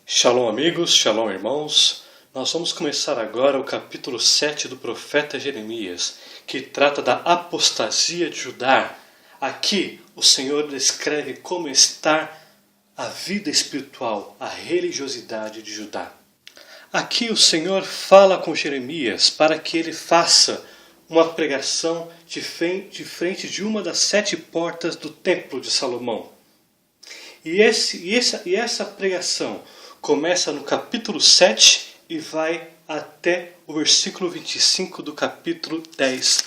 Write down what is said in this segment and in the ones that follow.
Shalom amigos, shalom irmãos. Nós vamos começar agora o capítulo 7 do profeta Jeremias, que trata da apostasia de Judá. Aqui o Senhor descreve como está a vida espiritual, a religiosidade de Judá. Aqui o Senhor fala com Jeremias para que ele faça uma pregação de frente de uma das 7 portas do templo de Salomão. E essa pregação começa no capítulo 7 e vai até o versículo 25 do capítulo 10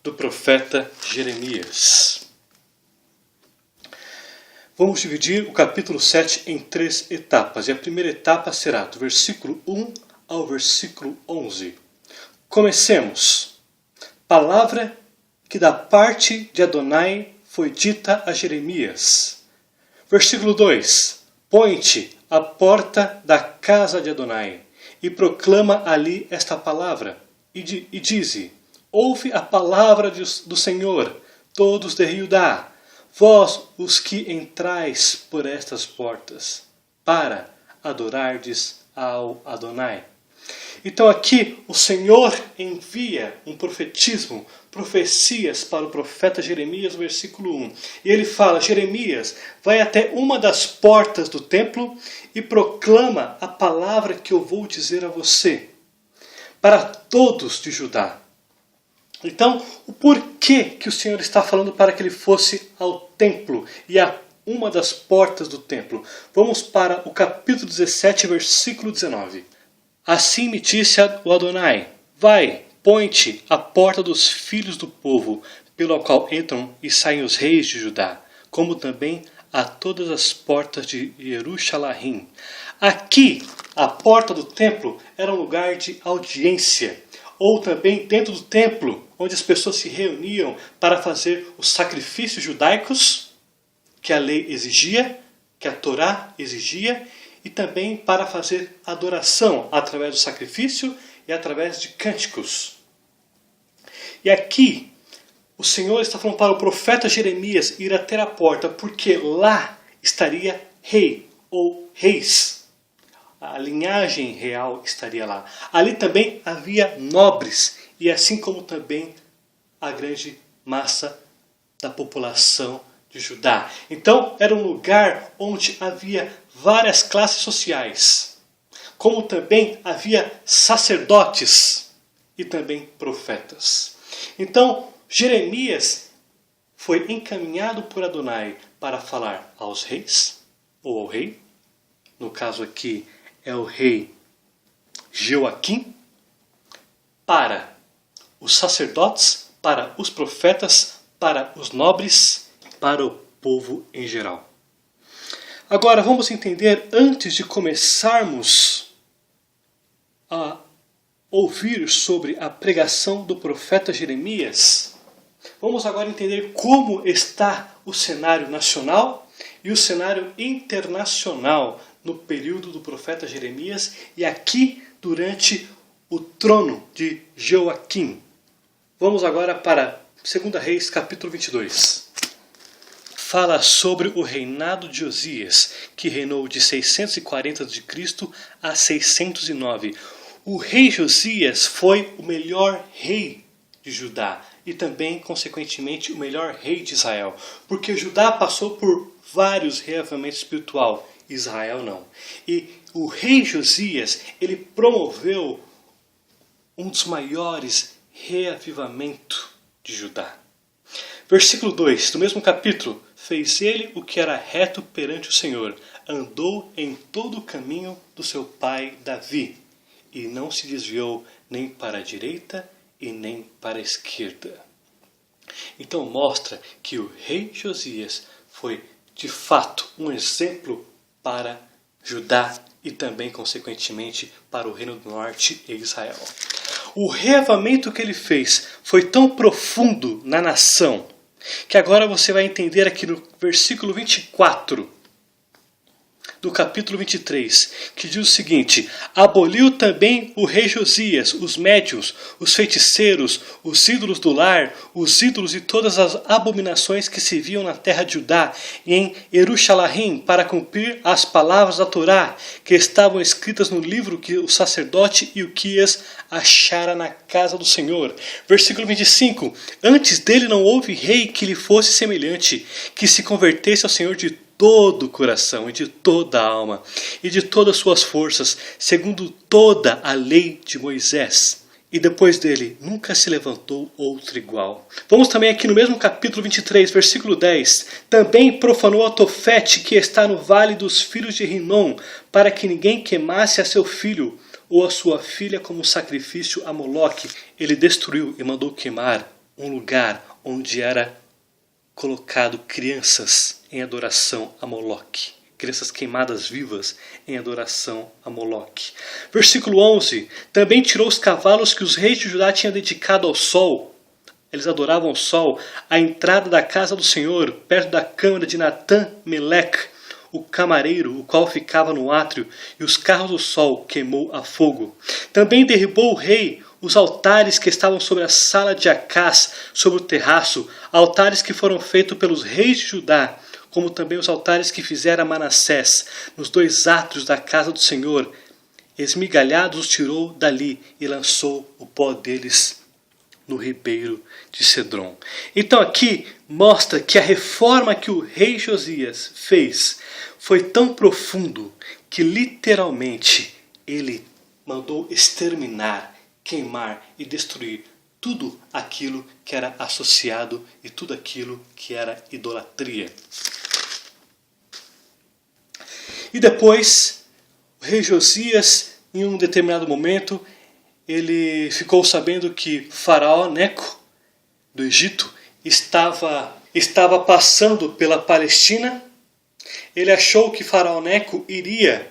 do profeta Jeremias. Vamos dividir o capítulo 7 em 3 etapas. E a primeira etapa será do versículo 1 ao versículo 11. Comecemos. Palavra que da parte de Adonai foi dita a Jeremias. Versículo 2. Põe-te à porta da casa de Adonai e proclama ali esta palavra. E dize: ouve a palavra do Senhor, todos de Judá, vós os que entrais por estas portas, para adorardes ao Adonai. Então aqui o Senhor envia um profetismo, profecias para o profeta Jeremias, versículo 1. E ele fala: Jeremias, vai até uma das portas do templo e proclama a palavra que eu vou dizer a você, para todos de Judá. Então, o porquê que o Senhor está falando para que ele fosse ao templo e a uma das portas do templo? Vamos para o capítulo 17, versículo 19. Assim me disse o Adonai: vai, põe-te à porta dos filhos do povo, pelo qual entram e saem os reis de Judá, como também a todas as portas de Jerusalém. Aqui, a porta do templo era um lugar de audiência, ou também dentro do templo, onde as pessoas se reuniam para fazer os sacrifícios judaicos que a lei exigia, que a Torá exigia, e também para fazer adoração através do sacrifício e através de cânticos. E aqui o Senhor está falando para o profeta Jeremias ir até a porta, porque lá estaria rei ou reis. A linhagem real estaria lá. Ali também havia nobres, e assim como também a grande massa da população de Judá. Então era um lugar onde havia várias classes sociais, como também havia sacerdotes e também profetas. Então Jeremias foi encaminhado por Adonai para falar aos reis, ou ao rei, no caso aqui é o rei Joaquim, para os sacerdotes, para os profetas, para os nobres, para o povo em geral. Agora vamos entender, antes de começarmos a ouvir sobre a pregação do profeta Jeremias, vamos agora entender como está o cenário nacional e o cenário internacional no período do profeta Jeremias e aqui durante o trono de Joaquim. Vamos agora para 2 Reis, capítulo 22. Fala sobre o reinado de Josias, que reinou de 640 a.C. a 609. O rei Josias foi o melhor rei de Judá e também, consequentemente, o melhor rei de Israel, porque Judá passou por vários reavivamentos espirituais, Israel não. E o rei Josias, ele promoveu um dos maiores reavivamentos de Judá. Versículo 2, do mesmo capítulo: fez ele o que era reto perante o Senhor, andou em todo o caminho do seu pai Davi, e não se desviou nem para a direita e nem para a esquerda. Então mostra que o rei Josias foi de fato um exemplo para Judá e também, consequentemente, para o Reino do Norte e Israel. O reavivamento que ele fez foi tão profundo na nação, que agora você vai entender aqui no versículo 24. do capítulo 23, que diz o seguinte: aboliu também o rei Josias, os médiuns, os feiticeiros, os ídolos do lar, os ídolos e todas as abominações que se viam na terra de Judá e em Jerusalém, para cumprir as palavras da Torá, que estavam escritas no livro que o sacerdote Ilquias achara na casa do Senhor. Versículo 25: antes dele não houve rei que lhe fosse semelhante, que se convertesse ao Senhor de todo o coração e de toda a alma e de todas as suas forças, segundo toda a lei de Moisés. E depois dele nunca se levantou outro igual. Vamos também aqui no mesmo capítulo 23, versículo 10. Também profanou a Tofete, que está no vale dos filhos de Rinom, para que ninguém queimasse a seu filho ou a sua filha como sacrifício a Moloque. Ele destruiu e mandou queimar um lugar onde era colocado crianças em adoração a Moloque. Crianças queimadas vivas em adoração a Moloque. Versículo 11. Também tirou os cavalos que os reis de Judá tinham dedicado ao sol. Eles adoravam o sol. À entrada da casa do Senhor, perto da câmara de Natã-Meleque, o camareiro, o qual ficava no átrio, e os carros do sol queimou a fogo. Também derribou o rei os altares que estavam sobre a sala de Acás, sobre o terraço, altares que foram feitos pelos reis de Judá, como também os altares que fizera Manassés, nos dois átrios da casa do Senhor. Esmigalhados os tirou dali e lançou o pó deles no ribeiro de Cedron. Então aqui mostra que a reforma que o rei Josias fez foi tão profundo que literalmente ele mandou exterminar, queimar e destruir tudo aquilo que era associado e tudo aquilo que era idolatria. E depois, o rei Josias, em um determinado momento, ele ficou sabendo que Faraó Neco, do Egito, estava passando pela Palestina. Ele achou que Faraó Neco iria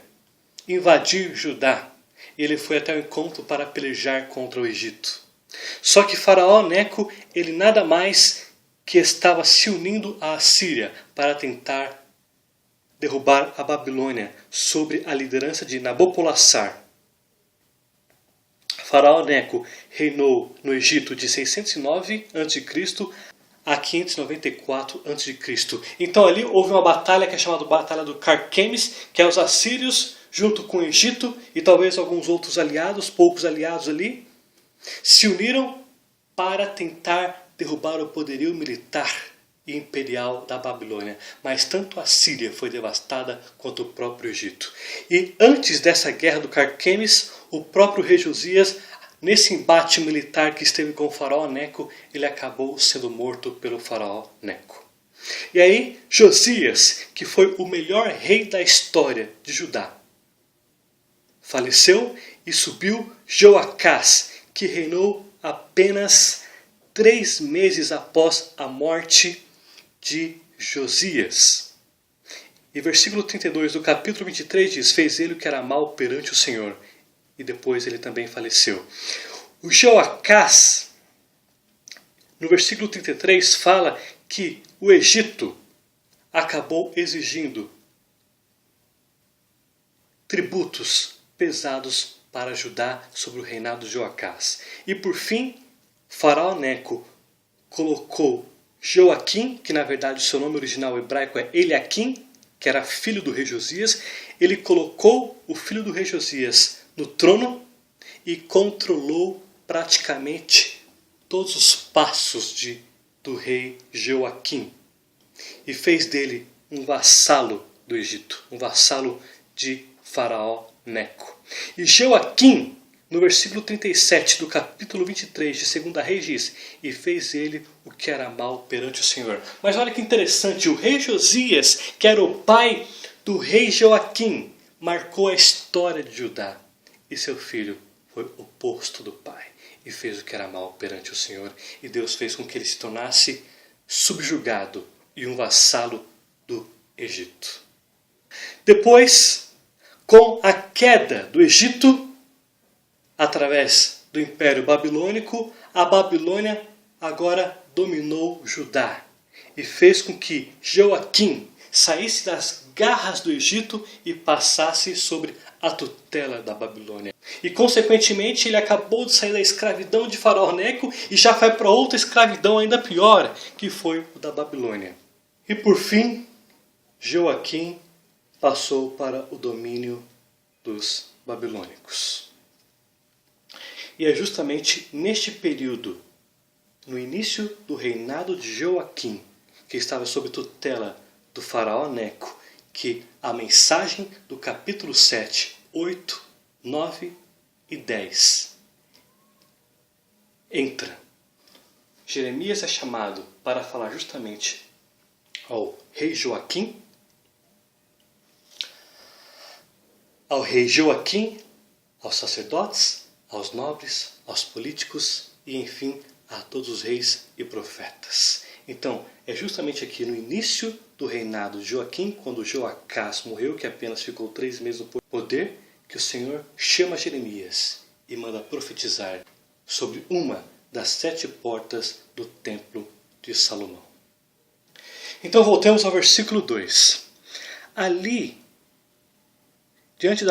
invadir Judá. Ele foi até o encontro para pelejar contra o Egito. Só que Faraó Neco, ele nada mais que estava se unindo à Assíria para tentar derrubar a Babilônia sob a liderança de Nabopolassar. Faraó Neco reinou no Egito de 609 a.C. a 594 a.C. Então ali houve uma batalha que é chamada Batalha do Carquemes, que é os assírios junto com o Egito e talvez alguns outros aliados, poucos aliados ali, se uniram para tentar derrubar o poderio militar e imperial da Babilônia. Mas tanto a Síria foi devastada quanto o próprio Egito. E antes dessa guerra do Carquemes, o próprio rei Josias, nesse embate militar que esteve com o faraó Neco, ele acabou sendo morto pelo faraó Neco. E aí Josias, que foi o melhor rei da história de Judá, faleceu e subiu Joacás, que reinou apenas 3 meses após a morte de Josias. E versículo 32 do capítulo 23 diz: fez ele o que era mal perante o Senhor. E depois ele também faleceu. O Joacás, no versículo 33, fala que o Egito acabou exigindo tributos pesados para Judá sobre o reinado de Joacás. E por fim, Faraó Neco colocou Joaquim, que na verdade o seu nome original hebraico é Eliaquim, que era filho do rei Josias. Ele colocou o filho do rei Josias no trono e controlou praticamente todos os passos do rei Joaquim. E fez dele um vassalo do Egito, um vassalo de Faraó Neco. E Joaquim, no versículo 37 do capítulo 23 de 2 Reis diz: e fez ele o que era mal perante o Senhor. Mas olha que interessante, o rei Josias, que era o pai do rei Joaquim, marcou a história de Judá. E seu filho foi oposto do pai e fez o que era mal perante o Senhor. E Deus fez com que ele se tornasse subjugado e um vassalo do Egito. Depois, com a queda do Egito, através do Império Babilônico, a Babilônia agora dominou Judá e fez com que Joaquim saísse das garras do Egito e passasse sobre a tutela da Babilônia. E consequentemente ele acabou de sair da escravidão de Faraó Neco e já vai para outra escravidão ainda pior, que foi o da Babilônia. E por fim, Joaquim passou para o domínio dos babilônicos. E é justamente neste período, no início do reinado de Joaquim, que estava sob tutela do faraó Neco, que a mensagem do capítulo 7, 8, 9 e 10 entra. Jeremias é chamado para falar justamente ao rei Joaquim, aos sacerdotes, aos nobres, aos políticos e, enfim, a todos os reis e profetas. Então, é justamente aqui no início do reinado de Joaquim, quando Joacás morreu, que apenas ficou 3 meses no poder, que o Senhor chama Jeremias e manda profetizar sobre uma das 7 portas do templo de Salomão. Então voltemos ao versículo 2. Ali, diante de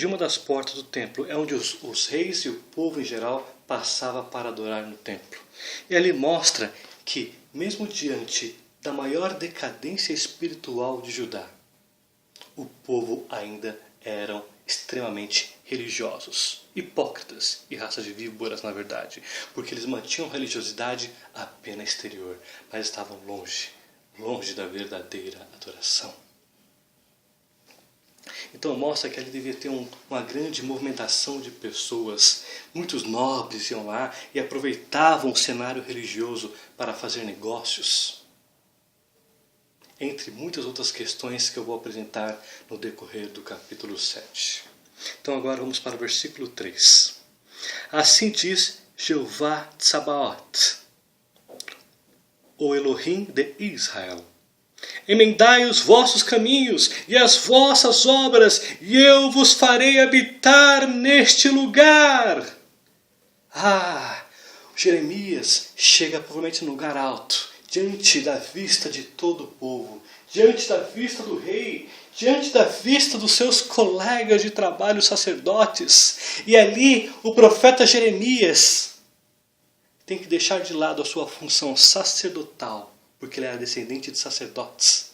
uma das portas do templo, é onde os reis e o povo em geral passava para adorar no templo. E ali mostra que, mesmo diante da maior decadência espiritual de Judá, o povo ainda eram extremamente religiosos, hipócritas e raça de víboras, na verdade, porque eles mantinham religiosidade apenas exterior, mas estavam longe da verdadeira adoração. Então mostra que ali devia ter uma grande movimentação de pessoas. Muitos nobres iam lá e aproveitavam o cenário religioso para fazer negócios. Entre muitas outras questões que eu vou apresentar no decorrer do capítulo 7. Então agora vamos para o versículo 3. Assim diz Jeová Tsabaoth, o Elohim de Israel: emendai os vossos caminhos e as vossas obras, e eu vos farei habitar neste lugar. Jeremias chega provavelmente no lugar alto, diante da vista de todo o povo, diante da vista do rei, diante da vista dos seus colegas de trabalho sacerdotes. E ali o profeta Jeremias tem que deixar de lado a sua função sacerdotal, porque ele era descendente de sacerdotes,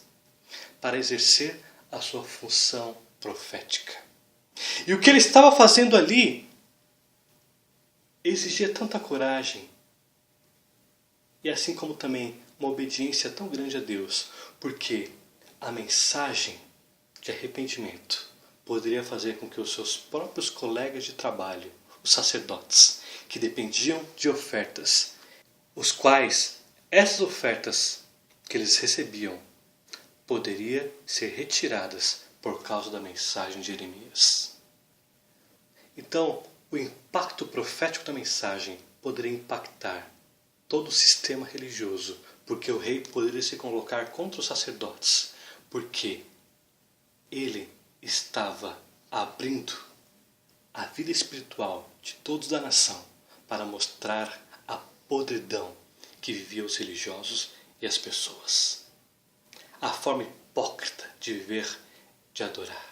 para exercer a sua função profética. E o que ele estava fazendo ali exigia tanta coragem, e assim como também uma obediência tão grande a Deus, porque a mensagem de arrependimento poderia fazer com que os seus próprios colegas de trabalho, os sacerdotes, que dependiam de ofertas, os quais essas ofertas que eles recebiam poderiam ser retiradas por causa da mensagem de Jeremias. Então, o impacto profético da mensagem poderia impactar todo o sistema religioso, porque o rei poderia se colocar contra os sacerdotes, porque ele estava abrindo a vida espiritual de todos da nação para mostrar a podridão que viviam os religiosos e as pessoas. A forma hipócrita de viver, de adorar.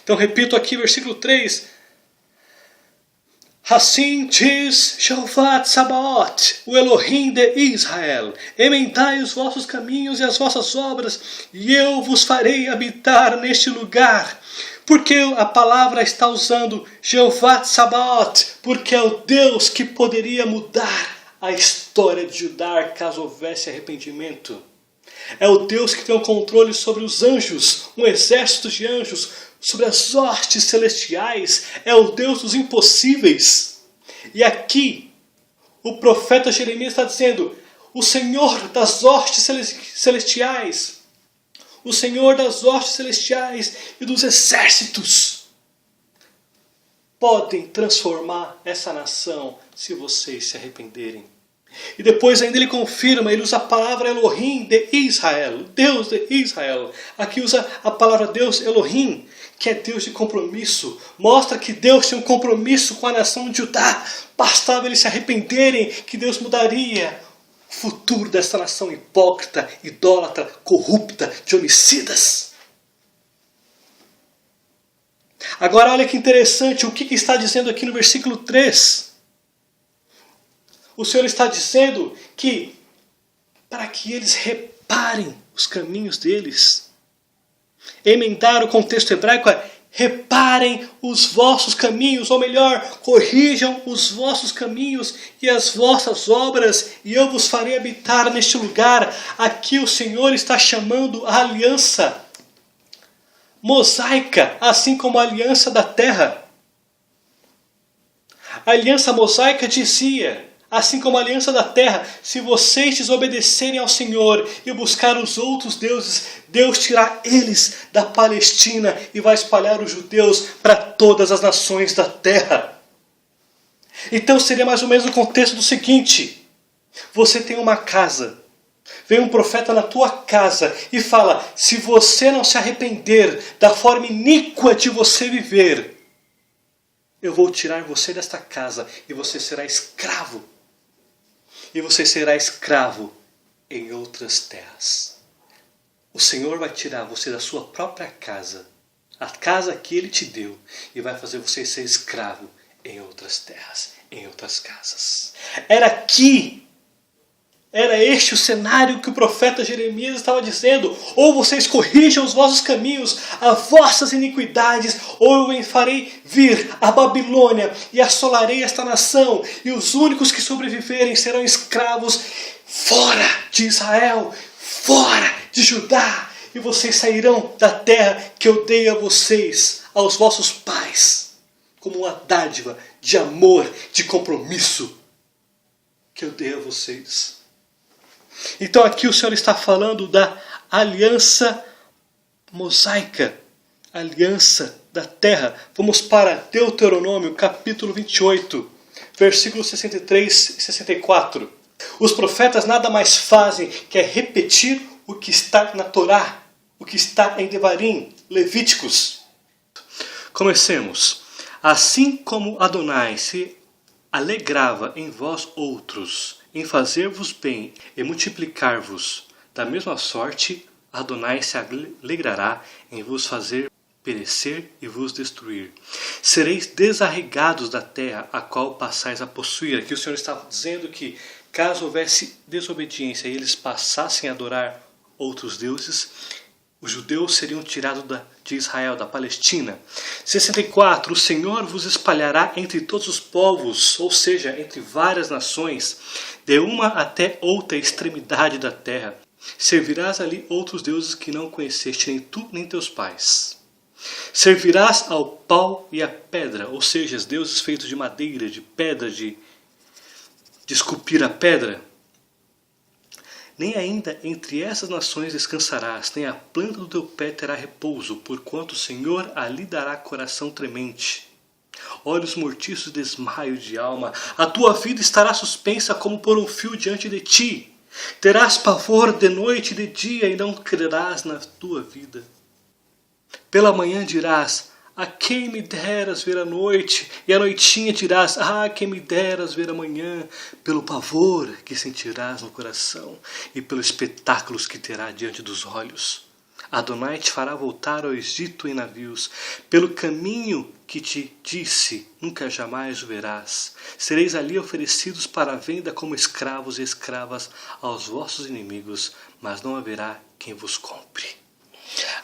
Então repito aqui versículo 3. Assim diz Jeová Tsabaoth, o Elohim de Israel: emendai os vossos caminhos e as vossas obras, e eu vos farei habitar neste lugar. Porque a palavra está usando Jeová Tsabaoth, porque é o Deus que poderia mudar a história de Judá caso houvesse arrependimento. É o Deus que tem o controle sobre os anjos, um exército de anjos, sobre as hostes celestiais. É o Deus dos impossíveis. E aqui o profeta Jeremias está dizendo: o Senhor das hostes celestiais, o Senhor das hostes celestiais e dos exércitos podem transformar essa nação se vocês se arrependerem. E depois ainda ele confirma, ele usa a palavra Elohim de Israel, Deus de Israel. Aqui usa a palavra Deus Elohim, que é Deus de compromisso. Mostra que Deus tinha um compromisso com a nação de Judá. Bastava eles se arrependerem que Deus mudaria futuro desta nação hipócrita, idólatra, corrupta, de homicidas. Agora olha que interessante, o que está dizendo aqui no versículo 3? O Senhor está dizendo que para que eles reparem os caminhos deles. Emendar o contexto hebraico é: reparem os vossos caminhos, ou melhor, corrijam os vossos caminhos e as vossas obras, e eu vos farei habitar neste lugar. Aqui o Senhor está chamando a aliança mosaica, assim como a aliança da terra. A aliança mosaica dizia, assim como a aliança da terra: se vocês desobedecerem ao Senhor e buscar os outros deuses, Deus tirará eles da Palestina e vai espalhar os judeus para todas as nações da terra. Então seria mais ou menos o contexto do seguinte: você tem uma casa, vem um profeta na tua casa e fala: se você não se arrepender da forma iníqua de você viver, eu vou tirar você desta casa e você será escravo. E você será escravo em outras terras. O Senhor vai tirar você da sua própria casa, a casa que Ele te deu, e vai fazer você ser escravo em outras terras, em outras casas. Era este o cenário que o profeta Jeremias estava dizendo: ou vocês corrijam os vossos caminhos, as vossas iniquidades, ou eu farei vir a Babilônia e assolarei esta nação, e os únicos que sobreviverem serão escravos fora de Israel, fora de Judá, e vocês sairão da terra que eu dei a vocês, aos vossos pais, como uma dádiva de amor, de compromisso que eu dei a vocês. Então aqui o Senhor está falando da aliança mosaica, aliança da terra. Vamos para Deuteronômio capítulo 28, versículos 63 e 64. Os profetas nada mais fazem que repetir o que está na Torá, o que está em Devarim, Levíticos. Comecemos. Assim como Adonai se alegrava em vós outros, em fazer-vos bem e multiplicar-vos, da mesma sorte Adonai se alegrará em vos fazer perecer e vos destruir. Sereis desarraigados da terra a qual passais a possuir. Aqui o Senhor está dizendo que caso houvesse desobediência e eles passassem a adorar outros deuses, os judeus seriam tirados de Israel, da Palestina. 64. O Senhor vos espalhará entre todos os povos, ou seja, entre várias nações, de uma até outra extremidade da terra. Servirás ali outros deuses que não conheceste, nem tu nem teus pais. Servirás ao pau e à pedra, ou seja, os deuses feitos de madeira, de pedra, de esculpir a pedra. Nem ainda entre essas nações descansarás, nem a planta do teu pé terá repouso, porquanto o Senhor ali dará coração tremente, olhos mortiços, desmaio de alma. A tua vida estará suspensa como por um fio diante de ti. Terás pavor de noite e de dia, e não crerás na tua vida. Pela manhã dirás: a quem me deras ver a noite? E à noitinha dirás: ah, quem me deras ver a manhã? Pelo pavor que sentirás no coração e pelos espetáculos que terá diante dos olhos. Adonai te fará voltar ao Egito em navios, pelo caminho que te disse, nunca jamais o verás. Sereis ali oferecidos para a venda como escravos e escravas aos vossos inimigos, mas não haverá quem vos compre.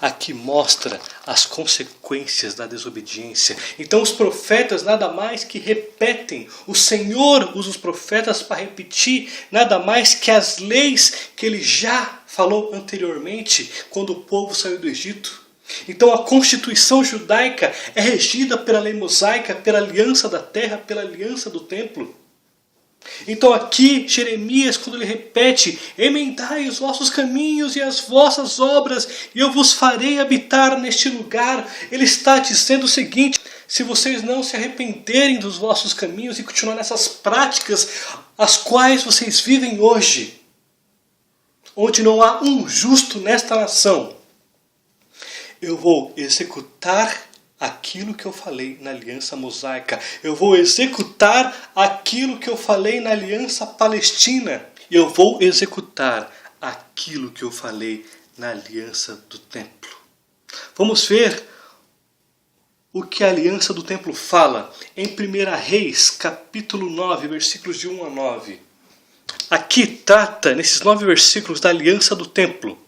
Aqui mostra as consequências da desobediência. Então os profetas nada mais que repetem. O Senhor usa os profetas para repetir nada mais que as leis que Ele já falou anteriormente, quando o povo saiu do Egito. Então a constituição judaica é regida pela lei mosaica, pela aliança da terra, pela aliança do templo. Então aqui Jeremias, quando ele repete: emendai os vossos caminhos e as vossas obras, e eu vos farei habitar neste lugar, ele está dizendo o seguinte: se vocês não se arrependerem dos vossos caminhos e continuar nessas práticas as quais vocês vivem hoje, onde não há um justo nesta nação, eu vou executar aquilo que eu falei na aliança mosaica. Eu vou executar aquilo que eu falei na aliança palestina. e eu vou executar aquilo que eu falei na aliança do templo. Vamos ver o que a aliança do templo fala em 1 Reis, capítulo 9, versículos de 1 a 9. Aqui trata, nesses 9 versículos, da aliança do templo,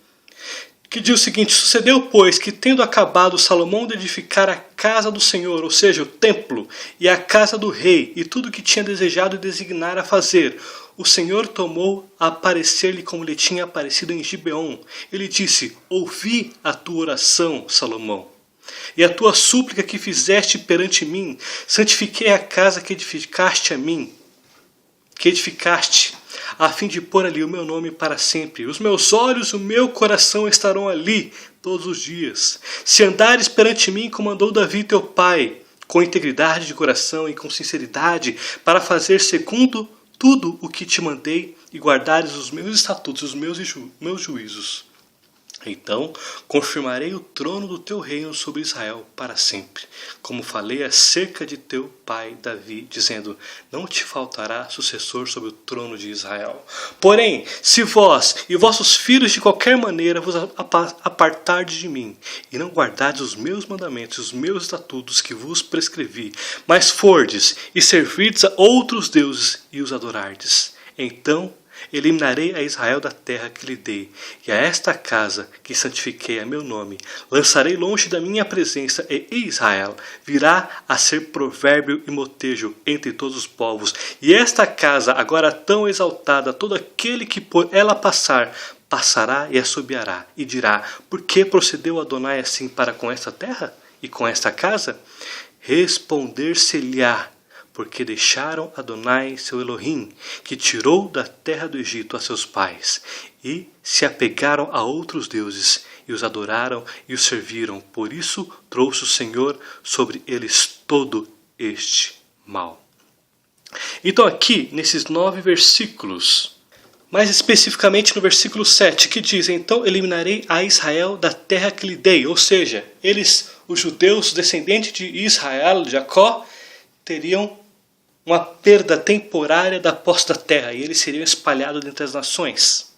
que diz o seguinte: sucedeu, pois, que tendo acabado Salomão de edificar a casa do Senhor, ou seja, o templo, e a casa do rei, e tudo o que tinha desejado e designara a fazer, o Senhor tomou a aparecer-lhe como lhe tinha aparecido em Gibeon. Ele disse: ouvi a tua oração, Salomão, e a tua súplica que fizeste perante mim. Santifiquei a casa que edificaste a mim, a fim de pôr ali o meu nome para sempre. Os meus olhos e o meu coração estarão ali todos os dias. Se andares perante mim, como andou Davi teu pai, com integridade de coração e com sinceridade, para fazer segundo tudo o que te mandei, e guardares os meus estatutos, os meus juízos, então confirmarei o trono do teu reino sobre Israel para sempre, como falei acerca de teu pai Davi, dizendo: não te faltará sucessor sobre o trono de Israel. Porém, se vós e vossos filhos de qualquer maneira vos apartardes de mim, e não guardardes os meus mandamentos, os meus estatutos que vos prescrevi, mas fordes e servirdes a outros deuses e os adorardes, então eliminarei a Israel da terra que lhe dei, e a esta casa que santifiquei a meu nome lançarei longe da minha presença, e Israel virá a ser provérbio e motejo entre todos os povos. E esta casa, agora tão exaltada, todo aquele que por ela passará e assobiará, e dirá: por que procedeu Adonai assim para com esta terra e com esta casa? Responder-se-lhe-á: porque deixaram Adonai seu Elohim, que tirou da terra do Egito a seus pais, e se apegaram a outros deuses, e os adoraram e os serviram. Por isso trouxe o Senhor sobre eles todo este mal. Então aqui, nesses 9 versículos, mais especificamente no versículo 7, que diz: então eliminarei a Israel da terra que lhe dei. Ou seja, eles, os judeus, descendentes de Israel, de Jacó, teriam uma perda temporária da posse da terra, e eles seriam espalhados entre as nações.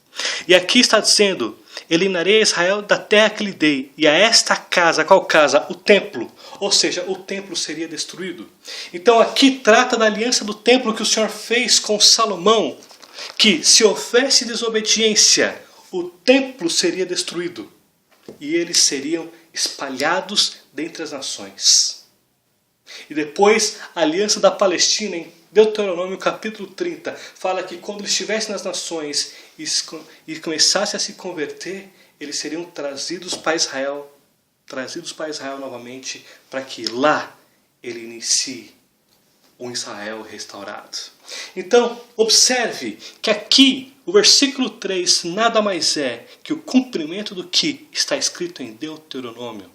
E aqui está dizendo: eliminarei a Israel da terra que lhe dei, e a esta casa, qual casa? O templo. Ou seja, o templo seria destruído. Então aqui trata da aliança do templo que o Senhor fez com Salomão, que se houvesse desobediência, o templo seria destruído, e eles seriam espalhados dentre as nações. E depois a aliança da Palestina, em Deuteronômio capítulo 30, fala que quando eles estivessem nas nações e começassem a se converter, eles seriam trazidos para Israel novamente, para que lá ele inicie um Israel restaurado. Então, observe que aqui o versículo 3 nada mais é que o cumprimento do que está escrito em Deuteronômio.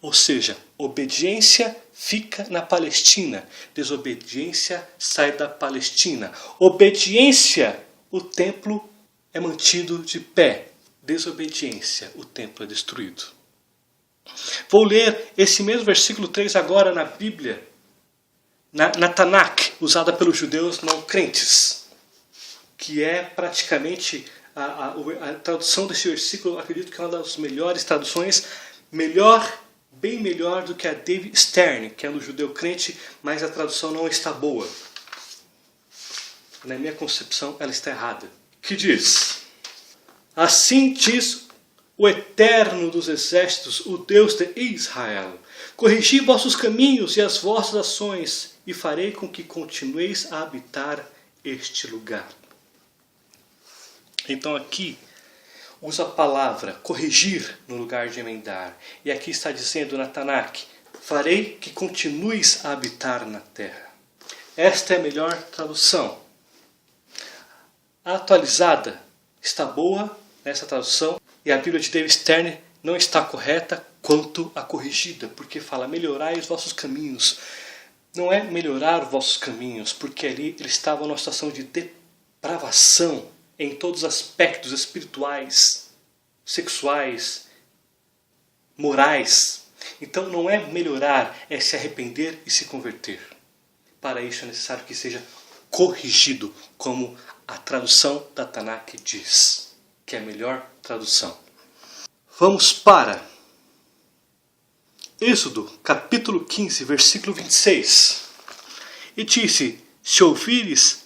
Ou seja, obediência fica na Palestina, desobediência sai da Palestina. Obediência, o templo é mantido de pé. Desobediência, o templo é destruído. Vou ler esse mesmo versículo 3 agora na Bíblia, na Tanakh, usada pelos judeus não crentes, que é praticamente a tradução desse versículo. Eu acredito que é uma das melhores traduções, bem melhor do que a David Stern, que é do judeu crente, mas a tradução não está boa. Na minha concepção, ela está errada. Que diz: assim diz o Eterno dos Exércitos, o Deus de Israel: corrigi vossos caminhos e as vossas ações, e farei com que continueis a habitar este lugar. Então aqui usa a palavra corrigir no lugar de emendar. E aqui está dizendo na Tanakh: farei que continues a habitar na terra. Esta é a melhor tradução. A atualizada está boa nessa tradução, e a Bíblia de David Stern não está correta quanto a corrigida, porque fala: melhorai os vossos caminhos. Não é melhorar os vossos caminhos, porque ali eles estavam numa situação de depravação em todos os aspectos espirituais, sexuais, morais. Então não é melhorar, é se arrepender e se converter. Para isso é necessário que seja corrigido, como a tradução da Tanakh diz, que é a melhor tradução. Vamos para Êxodo, capítulo 15, versículo 26. E disse: se ouvires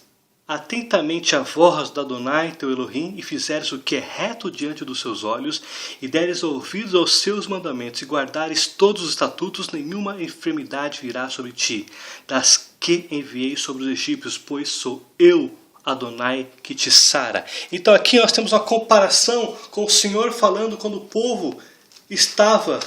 atentamente a voz do Adonai teu Elohim, e fizeres o que é reto diante dos seus olhos, e deres ouvidos aos seus mandamentos, e guardares todos os estatutos, nenhuma enfermidade virá sobre ti, das que enviei sobre os egípcios, pois sou eu, Adonai, que te sara. Então aqui nós temos uma comparação com o Senhor falando quando o povo estava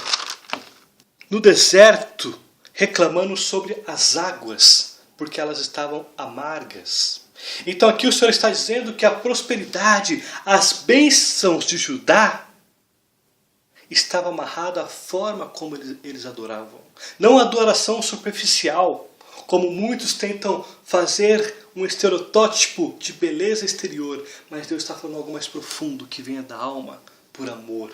no deserto, reclamando sobre as águas, porque elas estavam amargas. Então aqui o Senhor está dizendo que a prosperidade, as bênçãos de Judá, estava amarrada à forma como eles adoravam. Não a adoração superficial, como muitos tentam fazer um estereótipo de beleza exterior, mas Deus está falando algo mais profundo, que venha da alma, por amor.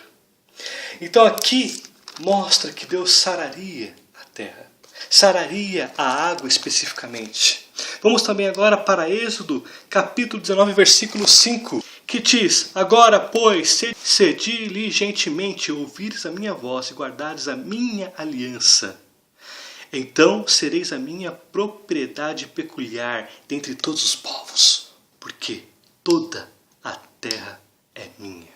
Então aqui mostra que Deus sararia a terra, sararia a água especificamente. Vamos também agora para Êxodo, capítulo 19, versículo 5, que diz: agora, pois, se diligentemente ouvires a minha voz e guardares a minha aliança, então sereis a minha propriedade peculiar dentre todos os povos, porque toda a terra é minha.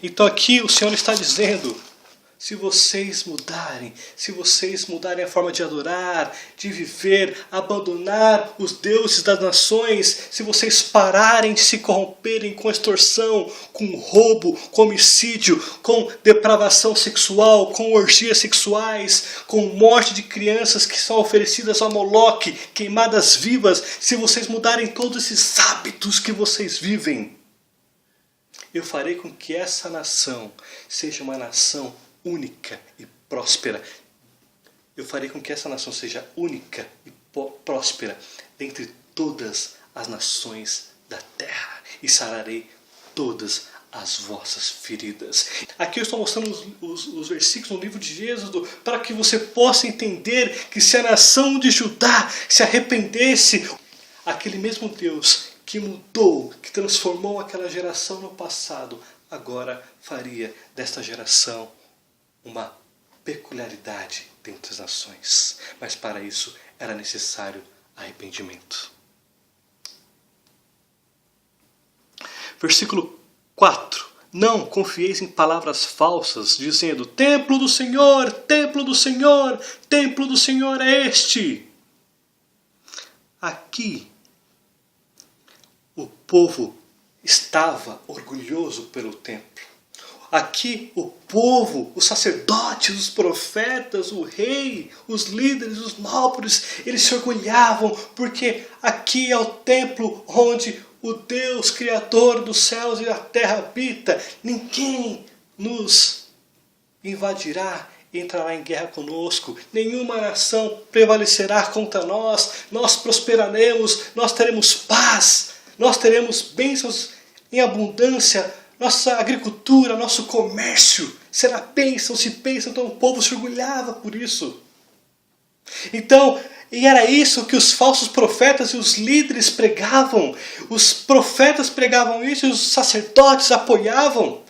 Então aqui o Senhor está dizendo: se vocês mudarem a forma de adorar, de viver, abandonar os deuses das nações, se vocês pararem de se corromperem com extorsão, com roubo, com homicídio, com depravação sexual, com orgias sexuais, com morte de crianças que são oferecidas a Moloque, queimadas vivas, se vocês mudarem todos esses hábitos que vocês vivem, eu farei com que essa nação seja uma nação única e próspera. Eu farei com que essa nação seja única e próspera dentre todas as nações da terra, e sararei todas as vossas feridas. Aqui eu estou mostrando os versículos no livro de Êxodo para que você possa entender que se a nação de Judá se arrependesse, aquele mesmo Deus que mudou, que transformou aquela geração no passado, agora faria desta geração uma peculiaridade dentre as nações. Mas para isso era necessário arrependimento. Versículo 4. Não confieis em palavras falsas, dizendo: templo do Senhor, templo do Senhor, templo do Senhor é este. Aqui o povo estava orgulhoso pelo templo. Aqui o povo, os sacerdotes, os profetas, o rei, os líderes, os nobres, eles se orgulhavam porque aqui é o templo onde o Deus Criador dos céus e da terra habita. Ninguém nos invadirá, entrará em guerra conosco. Nenhuma nação prevalecerá contra nós. Nós prosperaremos, nós teremos paz, nós teremos bênçãos em abundância. Nossa agricultura, nosso comércio será bênção, se pensa. Então o povo se orgulhava por isso. Então, e era isso que os falsos profetas e os líderes pregavam. Os profetas pregavam isso e os sacerdotes apoiavam.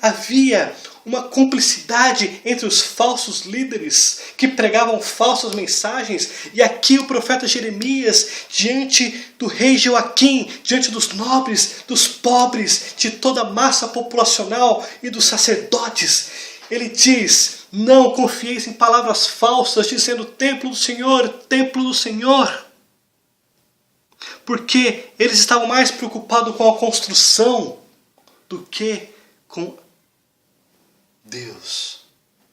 Havia uma cumplicidade entre os falsos líderes que pregavam falsas mensagens. E aqui o profeta Jeremias, diante do rei Joaquim, diante dos nobres, dos pobres, de toda a massa populacional e dos sacerdotes, ele diz: não confieis em palavras falsas, dizendo templo do Senhor, templo do Senhor. Porque eles estavam mais preocupados com a construção do que com Deus,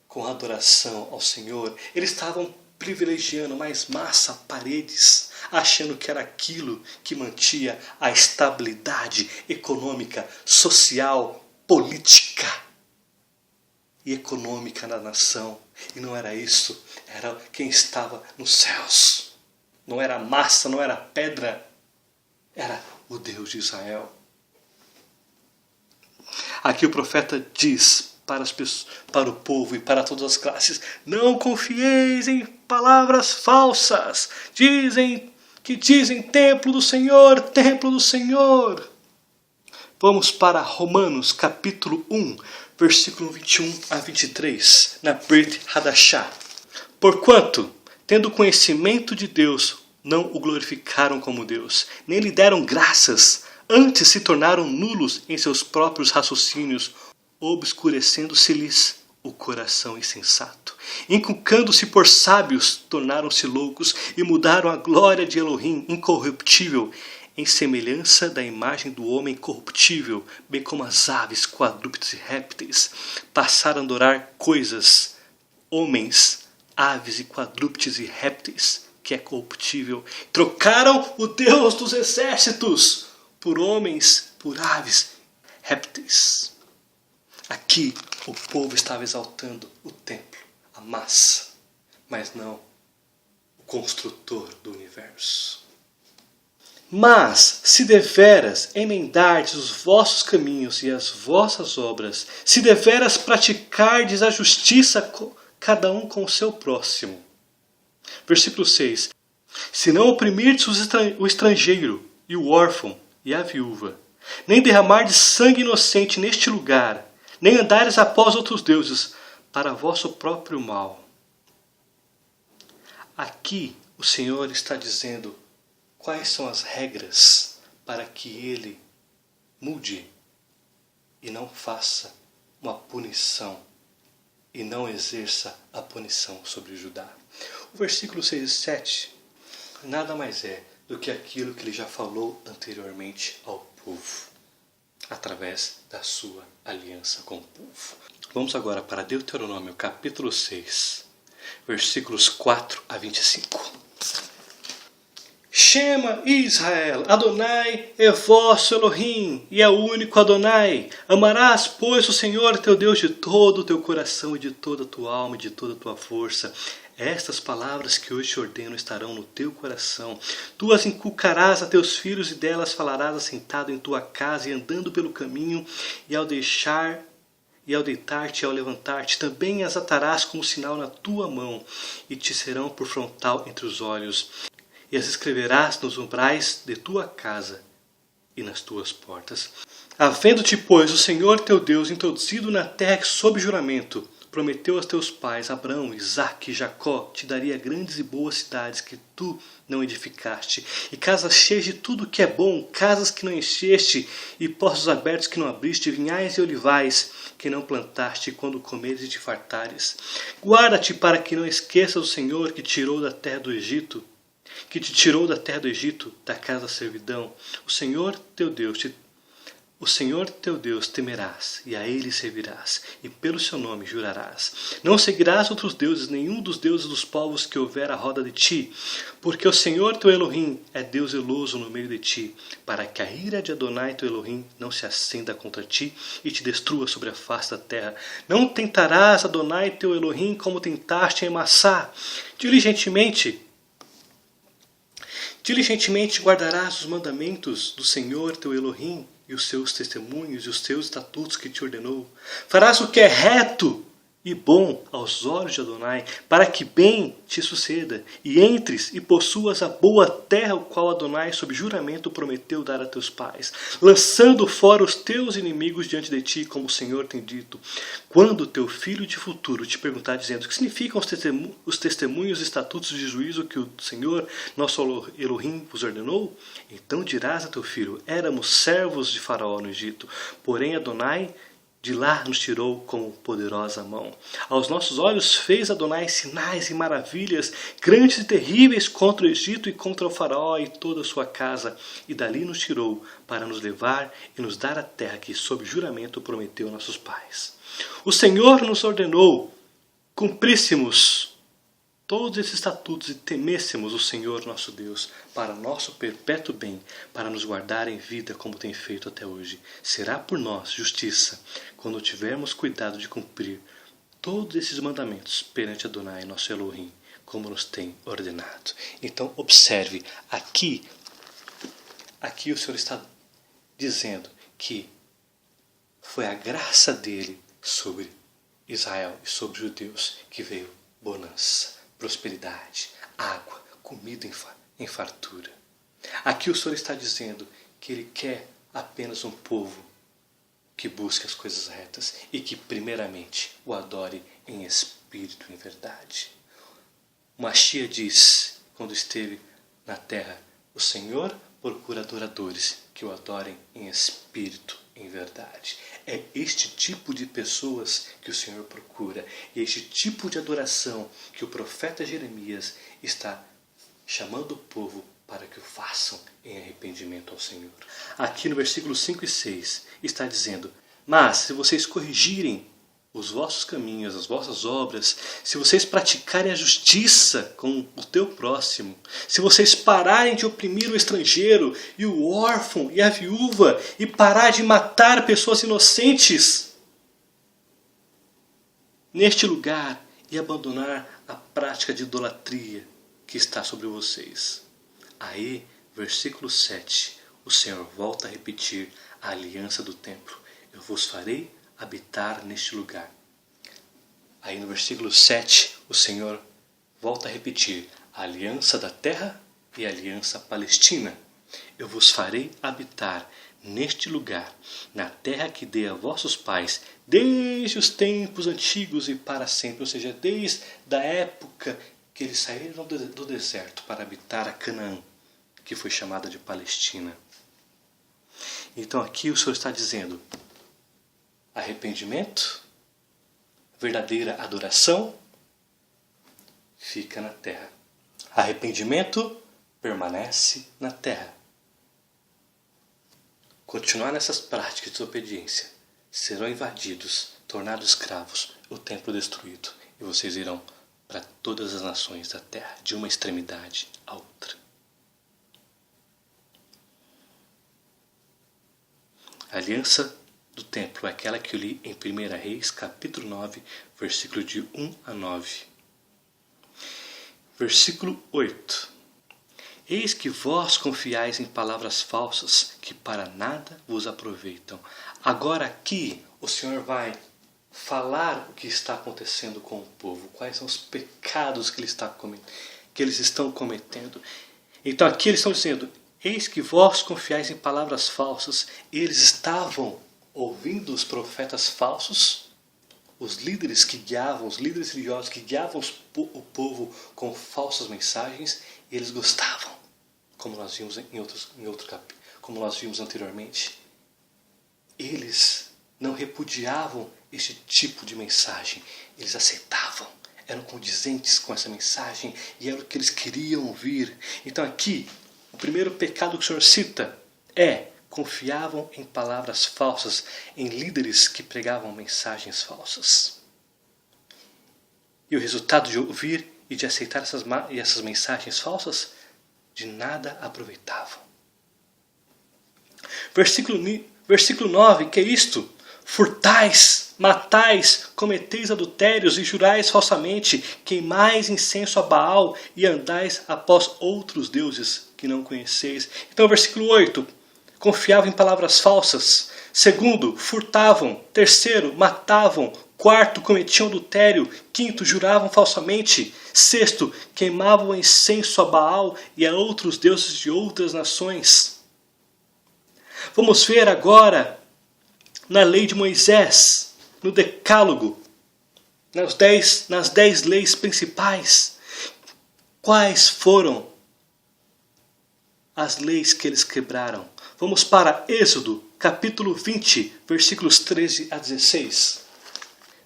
com a adoração ao Senhor. Eles estavam privilegiando mais massa, paredes, achando que era aquilo que mantinha a estabilidade econômica, social, política e econômica da nação. E não era isso, era quem estava nos céus. Não era massa, não era pedra, era o Deus de Israel. Aqui o profeta diz para o povo e para todas as classes: não confieis em palavras falsas. Dizem que dizem templo do Senhor, templo do Senhor. Vamos para Romanos capítulo 1, versículo 21 a 23, na Brit Hadashah. Porquanto, tendo conhecimento de Deus, não o glorificaram como Deus, nem lhe deram graças, antes se tornaram nulos em seus próprios raciocínios, obscurecendo-se-lhes o coração insensato. Inculcando-se por sábios, tornaram-se loucos e mudaram a glória de Elohim incorruptível em semelhança da imagem do homem corruptível, bem como as aves, quadrúpedes e répteis. Passaram a adorar coisas, homens, aves e quadrúpedes e répteis, que é corruptível. Trocaram o Deus dos exércitos por homens, por aves, répteis. Aqui o povo estava exaltando o templo, a massa, mas não o construtor do universo. Mas, se deveras emendardes os vossos caminhos e as vossas obras, se deveras praticardes a justiça, cada um com o seu próximo. Versículo 6. Se não oprimirdes o estrangeiro, e o órfão, e a viúva, nem derramardes sangue inocente neste lugar, nem andares após outros deuses, para vosso próprio mal. Aqui o Senhor está dizendo quais são as regras para que ele mude e não faça uma punição e não exerça a punição sobre Judá. O versículo 6 e 7 nada mais é do que aquilo que ele já falou anteriormente ao povo, através da sua aliança com o povo. Vamos agora para Deuteronômio capítulo 6, versículos 4 a 25. Shema Israel, Adonai é vosso Elohim, e é o único Adonai. Amarás, pois, o Senhor teu Deus de todo o teu coração e de toda a tua alma e de toda a tua força. Estas palavras que hoje te ordeno estarão no teu coração. Tu as inculcarás a teus filhos e delas falarás assentado em tua casa e andando pelo caminho e ao deitar-te e ao levantar-te. Também as atarás como sinal na tua mão e te serão por frontal entre os olhos. E as escreverás nos umbrais de tua casa e nas tuas portas. Havendo-te, pois, o Senhor teu Deus introduzido na terra que sob juramento prometeu aos teus pais, Abraão, Isaque e Jacó, te daria grandes e boas cidades que tu não edificaste, e casas cheias de tudo que é bom, casas que não encheste, e poços abertos que não abriste, vinhais e olivais que não plantaste, quando comeres e te fartares. Guarda-te para que não esqueças o Senhor que tirou da terra do Egito, que te tirou da terra do Egito, da casa da servidão. O Senhor teu Deus temerás, e a ele servirás, e pelo seu nome jurarás. Não seguirás outros deuses, nenhum dos deuses dos povos que houver à roda de ti, porque o Senhor teu Elohim é Deus zeloso no meio de ti, para que a ira de Adonai teu Elohim não se acenda contra ti e te destrua sobre a face da terra. Não tentarás Adonai teu Elohim como tentaste em Massá. Diligentemente guardarás os mandamentos do Senhor teu Elohim e os seus testemunhos e os teus estatutos que te ordenou. Farás o que é reto e bom aos olhos de Adonai, para que bem te suceda, e entres e possuas a boa terra, o qual Adonai, sob juramento, prometeu dar a teus pais, lançando fora os teus inimigos diante de ti, como o Senhor tem dito. Quando teu filho de futuro te perguntar, dizendo: o que significam os testemunhos e estatutos de juízo que o Senhor, nosso Elohim, vos ordenou? Então dirás a teu filho: éramos servos de Faraó no Egito, porém Adonai de lá nos tirou com poderosa mão. Aos nossos olhos fez Adonai sinais e maravilhas, grandes e terríveis contra o Egito e contra o Faraó e toda a sua casa. E dali nos tirou para nos levar e nos dar a terra que, sob juramento, prometeu a nossos pais. O Senhor nos ordenou, cumpríssemos todos esses estatutos e temêssemos o Senhor nosso Deus, para nosso perpétuo bem, para nos guardar em vida como tem feito até hoje. Será por nós justiça, quando tivermos cuidado de cumprir todos esses mandamentos perante Adonai, nosso Elohim, como nos tem ordenado. Então observe, aqui o Senhor está dizendo que foi a graça dele sobre Israel e sobre os judeus que veio bonança, prosperidade, água, comida em fartura. Aqui o Senhor está dizendo que Ele quer apenas um povo que busque as coisas retas e que primeiramente o adore em espírito e em verdade. Machia diz, quando esteve na terra, o Senhor procura adoradores que o adorem em espírito e em verdade. É este tipo de pessoas que o Senhor procura. E este tipo de adoração que o profeta Jeremias está chamando o povo para que o façam em arrependimento ao Senhor. Aqui no versículo 5 e 6 está dizendo: mas se vocês corrigirem os vossos caminhos, as vossas obras, se vocês praticarem a justiça com o teu próximo, se vocês pararem de oprimir o estrangeiro e o órfão e a viúva e parar de matar pessoas inocentes neste lugar e abandonar a prática de idolatria que está sobre vocês. Aí, versículo 7, o Senhor volta a repetir a aliança do templo. Eu vos farei habitar neste lugar. Aí no versículo 7, o Senhor volta a repetir a aliança da terra e a aliança palestina. Eu vos farei habitar neste lugar, na terra que dei a vossos pais, desde os tempos antigos e para sempre. Ou seja, desde a época que eles saíram do deserto para habitar a Canaã, que foi chamada de Palestina. Então aqui o Senhor está dizendo: arrependimento, verdadeira adoração, fica na terra. Arrependimento permanece na terra. Continuar nessas práticas de desobediência, serão invadidos, tornados escravos, o templo destruído, e vocês irão para todas as nações da terra, de uma extremidade à outra. A aliança do templo é aquela que eu li em 1 Reis, capítulo 9, versículo de 1 a 9. Versículo 8. Eis que vós confiais em palavras falsas, que para nada vos aproveitam. Agora aqui o Senhor vai falar o que está acontecendo com o povo, quais são os pecados que eles estão cometendo. Então aqui eles estão dizendo: eis que vós confiais em palavras falsas. Eles estavam ouvindo os profetas falsos, os líderes religiosos que guiavam o povo com falsas mensagens, e eles gostavam, como nós vimos como nós vimos anteriormente. Eles não repudiavam este tipo de mensagem, eles aceitavam, eram condizentes com essa mensagem e era o que eles queriam ouvir. Então aqui, o primeiro pecado que o Senhor cita é: confiavam em palavras falsas, em líderes que pregavam mensagens falsas. E o resultado de ouvir e de aceitar essas mensagens falsas, de nada aproveitavam. Versículo 9, que é isto? Furtais, matais, cometeis adultérios e jurais falsamente, queimais incenso a Baal e andais após outros deuses que não conheceis. Então, versículo 8, confiavam em palavras falsas. Segundo, furtavam. Terceiro, matavam. Quarto, cometiam adultério. Quinto, juravam falsamente. Sexto, queimavam incenso a Baal e a outros deuses de outras nações. Vamos ver agora na lei de Moisés, no Decálogo, nas 10 leis principais, quais foram as leis que eles quebraram. Vamos para Êxodo, capítulo 20, versículos 13 a 16.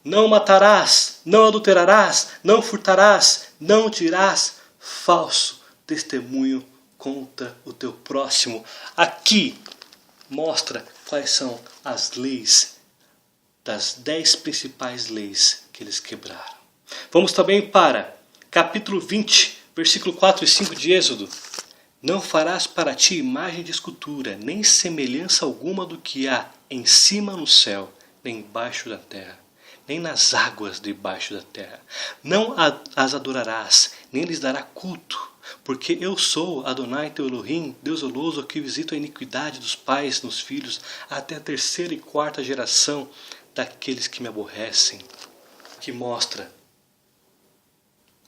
Não matarás, não adulterarás, não furtarás, não dirás falso testemunho contra o teu próximo. Aqui mostra quais são as leis, das 10 principais leis que eles quebraram. Vamos também para capítulo 20, versículo 4 e 5 de Êxodo. Não farás para ti imagem de escultura, nem semelhança alguma do que há em cima no céu, nem embaixo da terra, nem nas águas debaixo da terra. Não as adorarás, nem lhes dará culto, porque eu sou Adonai teu Elohim, Deus zeloso, que visito a iniquidade dos pais nos filhos, até a 3ª e 4ª geração daqueles que me aborrecem. Que mostra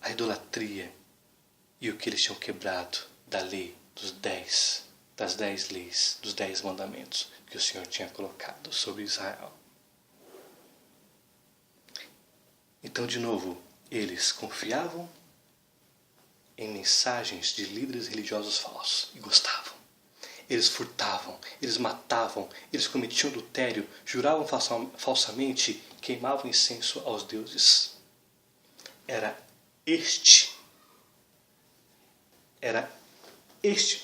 a idolatria e o que eles tinham quebrado da lei das 10 leis, dos 10 mandamentos que o Senhor tinha colocado sobre Israel. Então, de novo, eles confiavam em mensagens de líderes religiosos falsos e gostavam. Eles furtavam, eles matavam, eles cometiam adultério, juravam falsamente, queimavam incenso aos deuses. Era este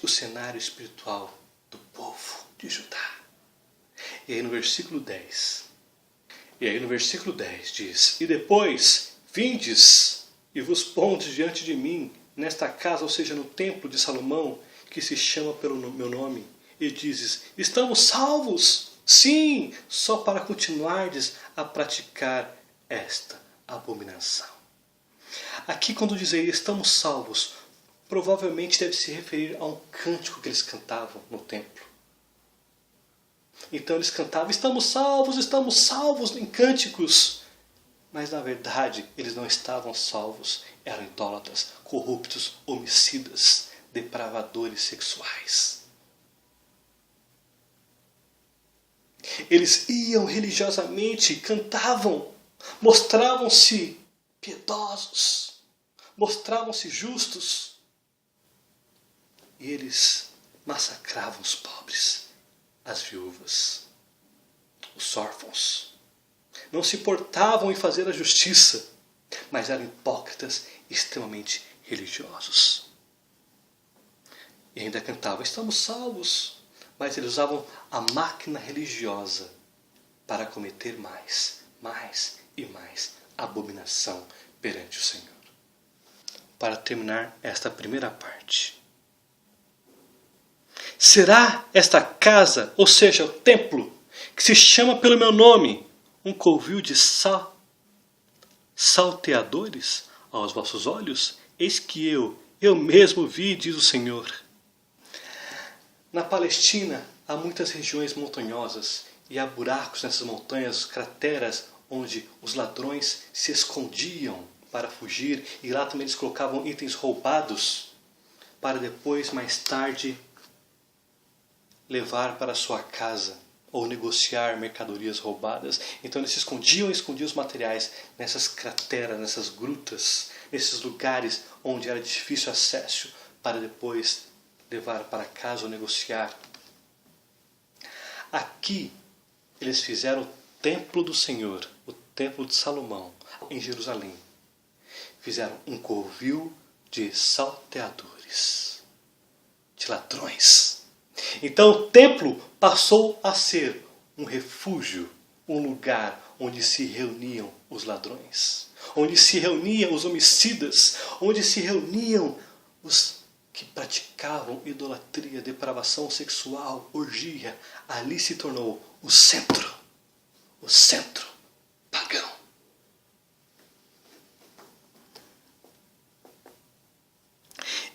o cenário espiritual do povo de Judá. E aí no versículo 10 diz: E depois vindes e vos pondes diante de mim nesta casa, ou seja, no templo de Salomão, que se chama pelo meu nome, e dizes: estamos salvos? Sim, só para continuardes a praticar esta abominação. Aqui, quando diz aí, estamos salvos, provavelmente deve se referir a um cântico que eles cantavam no templo. Então eles cantavam: estamos salvos em cânticos. Mas na verdade eles não estavam salvos, eram idólatras, corruptos, homicidas, depravadores sexuais. Eles iam religiosamente, cantavam, mostravam-se piedosos, mostravam-se justos. E eles massacravam os pobres, as viúvas, os órfãos. Não se importavam em fazer a justiça, mas eram hipócritas e extremamente religiosos. E ainda cantavam: estamos salvos. Mas eles usavam a máquina religiosa para cometer mais e mais abominação perante o Senhor. Para terminar esta primeira parte, será esta casa, ou seja, o templo, que se chama pelo meu nome, um covil de salteadores aos vossos olhos? Eis que eu mesmo vi, diz o Senhor. Na Palestina há muitas regiões montanhosas e há buracos nessas montanhas, crateras, onde os ladrões se escondiam para fugir, e lá também eles colocavam itens roubados para depois, mais tarde, levar para sua casa ou negociar mercadorias roubadas. Então eles se escondiam os materiais nessas crateras, nessas grutas, nesses lugares onde era difícil acesso, para depois levar para casa ou negociar. Aqui eles fizeram o templo do Senhor, o templo de Salomão, em Jerusalém. Fizeram um covil de salteadores, de ladrões. Então o templo passou a ser um refúgio, um lugar onde se reuniam os ladrões, onde se reuniam os homicidas, onde se reuniam os que praticavam idolatria, depravação sexual, orgia. Ali se tornou o centro pagão.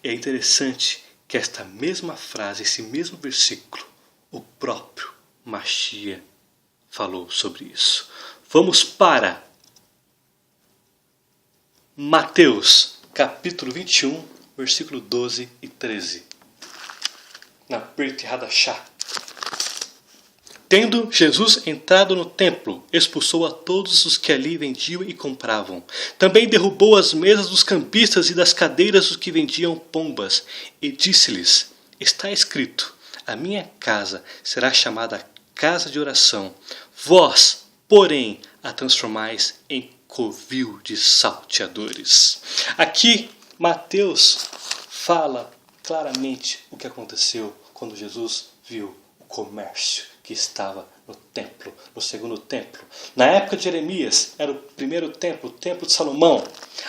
É interessante que esta mesma frase, esse mesmo versículo, o próprio Mashiach falou sobre isso. Vamos para Mateus, capítulo 21, versículo 12 e 13. Na Brit Hadashah. Tendo Jesus entrado no templo, expulsou a todos os que ali vendiam e compravam. Também derrubou as mesas dos campistas e das cadeiras dos que vendiam pombas. E disse-lhes: está escrito: a minha casa será chamada casa de oração. Vós, porém, a transformais em covil de salteadores. Aqui, Mateus fala claramente o que aconteceu quando Jesus viu o comércio que estava no templo, no segundo templo. Na época de Jeremias, era o primeiro templo, o templo de Salomão.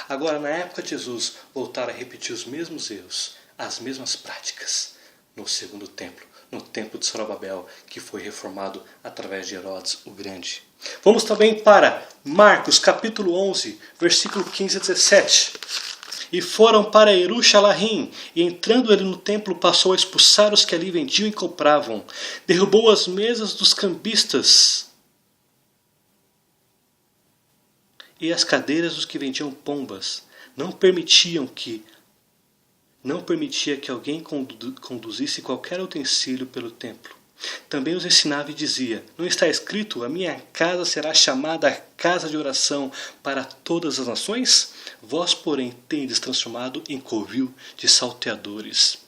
Agora, na época de Jesus, voltaram a repetir os mesmos erros, as mesmas práticas no segundo templo, no templo de Zorobabel, que foi reformado através de Herodes o Grande. Vamos também para Marcos, capítulo 11, versículo 15 a 17. E foram para Jerusalém, e entrando ele no templo, passou a expulsar os que ali vendiam e compravam. Derrubou as mesas dos cambistas e as cadeiras dos que vendiam pombas. Não não permitia que alguém conduzisse qualquer utensílio pelo templo. Também os ensinava e dizia: não está escrito, a minha casa será chamada casa de oração para todas as nações? Vós, porém, tendes transformado em covil de salteadores.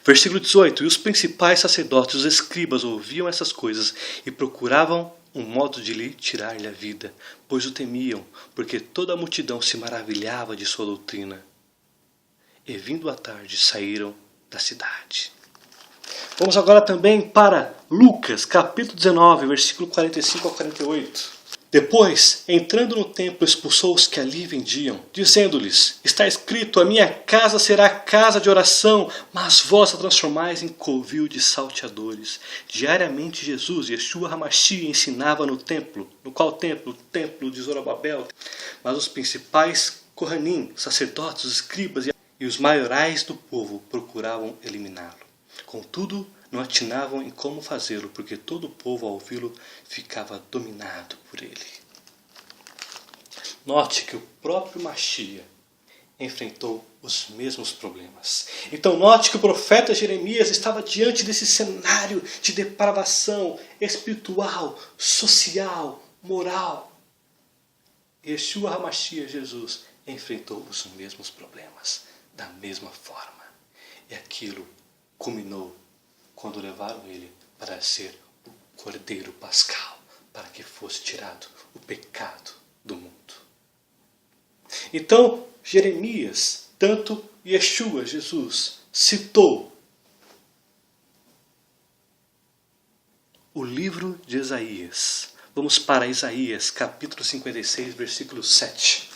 Versículo 18. E os principais sacerdotes, os escribas, ouviam essas coisas e procuravam um modo de lhe tirar-lhe a vida, pois o temiam, porque toda a multidão se maravilhava de sua doutrina. E vindo à tarde, saíram da cidade. Vamos agora também para Lucas, capítulo 19, versículo 45 ao 48. Depois, entrando no templo, expulsou os que ali vendiam, dizendo-lhes: está escrito, a minha casa será casa de oração, mas vós a transformais em covil de salteadores. Diariamente Jesus, Yeshua HaMashiach, ensinava no templo. No qual templo? O templo de Zorobabel. Mas os principais Kohanim, sacerdotes, os escribas e os maiorais do povo procuravam eliminá-lo. Contudo, não atinavam em como fazê-lo, porque todo o povo, ao ouvi-lo, ficava dominado por ele. Note que o próprio Mashiach enfrentou os mesmos problemas. Então note que o profeta Jeremias estava diante desse cenário de depravação espiritual, social, moral. Yeshua HaMashiach, Jesus, enfrentou os mesmos problemas, da mesma forma. E aquilo culminou quando levaram ele para ser o Cordeiro Pascal, para que fosse tirado o pecado do mundo. Então, Jeremias, tanto Yeshua, Jesus, citou o livro de Isaías. Vamos para Isaías, capítulo 56, versículo 7.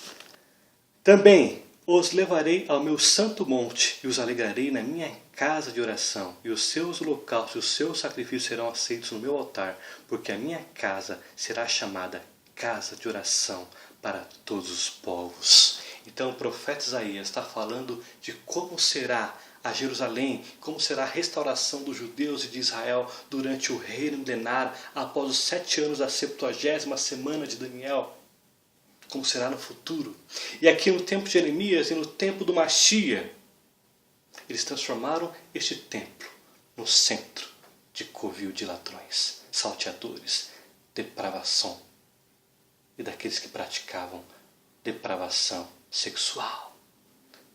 Também os levarei ao meu santo monte e os alegrarei na minha casa de oração, e os seus holocaustos e os seus sacrifícios serão aceitos no meu altar, porque a minha casa será chamada casa de oração para todos os povos. Então o profeta Isaías está falando de como será a Jerusalém, como será a restauração dos judeus e de Israel durante o reino milenar, após os 7 anos da 70ª semana de Daniel. Como será no futuro. E aqui no tempo de Jeremias e no tempo do Mashiach, eles transformaram este templo no centro de covil de ladrões, salteadores, depravação e daqueles que praticavam depravação sexual,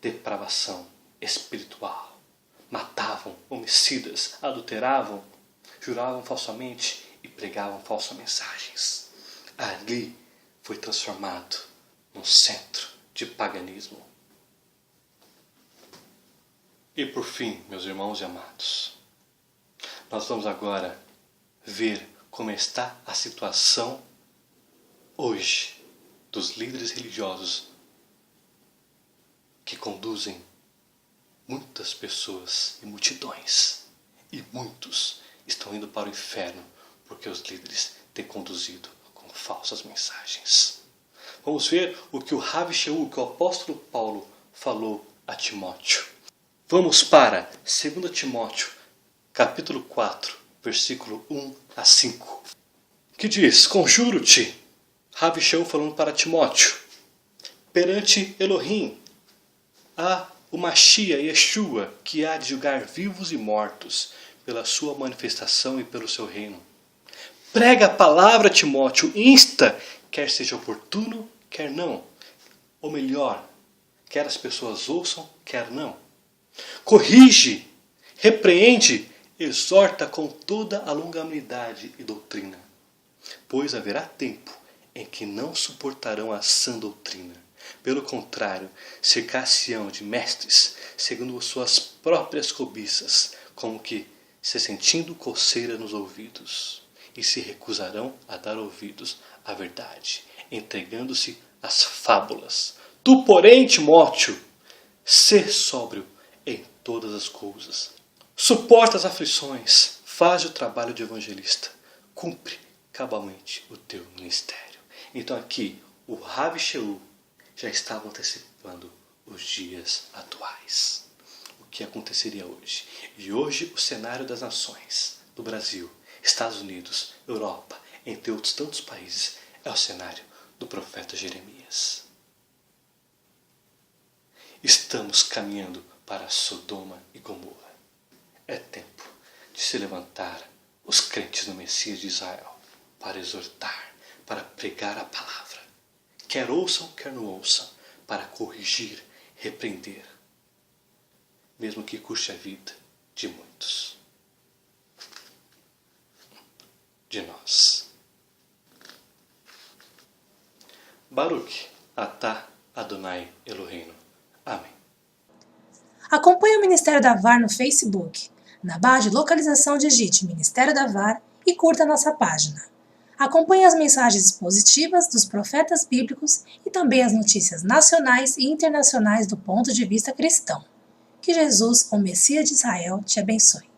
depravação espiritual, matavam homicidas, adulteravam, juravam falsamente e pregavam falsas mensagens. Ali foi transformado num centro de paganismo. E por fim, meus irmãos e amados, nós vamos agora ver como está a situação hoje dos líderes religiosos que conduzem muitas pessoas e multidões. E muitos estão indo para o inferno porque os líderes têm conduzido com falsas mensagens. Vamos ver o que o Rav Shaul, que o apóstolo Paulo, falou a Timóteo. Vamos para 2 Timóteo, capítulo 4, versículo 1 a 5. Que diz: conjuro-te, Rav Shaul falando para Timóteo, perante Elohim, o Mashiach, Yeshua, que há de julgar vivos e mortos, pela sua manifestação e pelo seu reino. Prega a palavra, Timóteo, insta, quer seja oportuno, quer não. Ou melhor, quer as pessoas ouçam, quer não. Corrige, repreende, exorta com toda a longanimidade e doutrina. Pois haverá tempo em que não suportarão a sã doutrina. Pelo contrário, cercar-se-ão de mestres, segundo suas próprias cobiças, como que se sentindo coceira nos ouvidos, e se recusarão a dar ouvidos à verdade, entregando-se às fábulas. Tu, porém, Timóteo, sê sóbrio em todas as coisas. Suporta as aflições, faz o trabalho de evangelista, cumpre cabalmente o teu ministério. Então aqui, o Rav Shaul já estava antecipando os dias atuais. O que aconteceria hoje. E hoje o cenário das nações, do Brasil, Estados Unidos, Europa, entre outros tantos países, é o cenário do profeta Jeremias. Estamos caminhando para Sodoma e Gomorra. É tempo de se levantar os crentes no Messias de Israel para exortar, para pregar a palavra. Quer ouçam, quer não ouçam, para corrigir, repreender, mesmo que custe a vida de muitos. De nós. Baruch atah Adonai Eloheinu. Amém. Acompanhe o Ministério da VAR no Facebook. Na barra de localização digite Ministério da VAR e curta nossa página. Acompanhe as mensagens expositivas dos profetas bíblicos e também as notícias nacionais e internacionais do ponto de vista cristão. Que Jesus, o Messias de Israel, te abençoe.